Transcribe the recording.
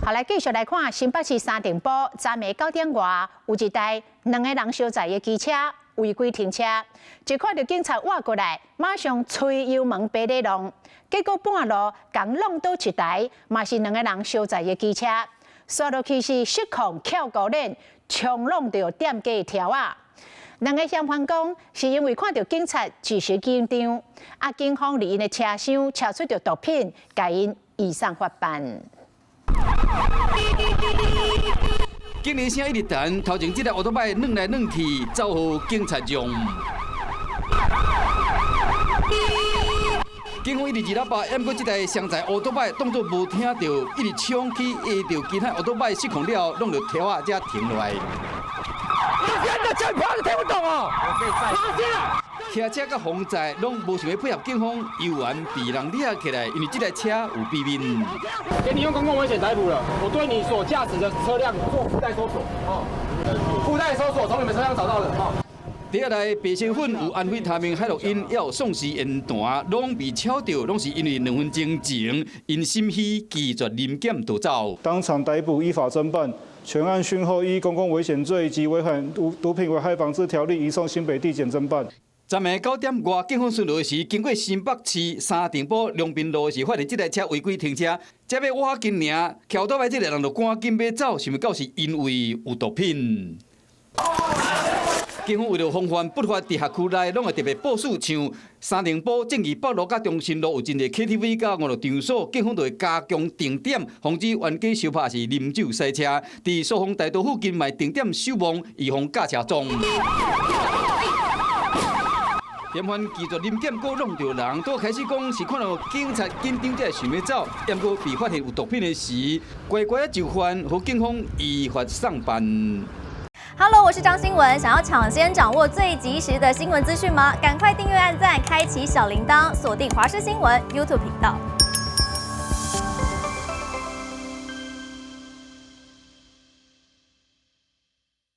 后来继续来看新北市三重埔，昨暝9点外，有一台2个人所载的机车违规停车，一看到警察挖过来，马上吹油门爬咧弄，结果半路刚弄倒一台，嘛是2个人所载的机车，刷落去是失控翘高链，冲弄到店家条啊！ 2个嫌犯讲，是因为看到警察及时紧张，警方离因的车厢查出着毒品，甲因移送法办。警铃声一直弹，头前这台奥多摆软来软去，走互警察用。警方一直二喇叭，不过这台双载奥多摆当作无听到，一直冲去压到其他奥多摆失控了，弄到条仔才停落来。 真的叫你趴着听不懂哦！趴下！骑车甲防载拢无想要配合警方，游玩被人抓起来，因为这台车有避免。给你用公共危险逮捕了，我对你所驾驶的车辆做附带搜索哦，附带搜索从你们车辆找到的哦。第二台白身份有安非他命、海洛因，也有丧尸烟弹，拢被敲掉，拢是因为2分钟前因心虚拒绝临检逃走，当场逮捕，依法侦办。 全案讯后，依公共危险罪及违反毒品危害防治条例，移送新北地检侦办。昨暝9点外，警方巡逻时，经过新北市三重埔龙滨路时，发现这台车违规停车，才要挖紧尔，桥倒摆这个人就赶紧要走，想到是因为有毒品。警方为了防范不法，伫辖区内拢会特别部署，像三重埔、正义北路、甲中心路有真侪 KTV、甲娱乐场所，警方就会加强定点，防止冤家相拍是啉酒赛车。伫苏芳大道附近卖定点守望，预防驾车撞。嫌犯拒绝临检，搁弄着人，都开始讲是看到警察紧张才想要走，也过被发现有毒品的时，乖乖就范，和警方依法上办。 Hello， 我是张新文。想要抢先掌握最及时的新闻资讯吗？赶快订阅、按赞、开启小铃铛，锁定华视新闻 YouTube 频道。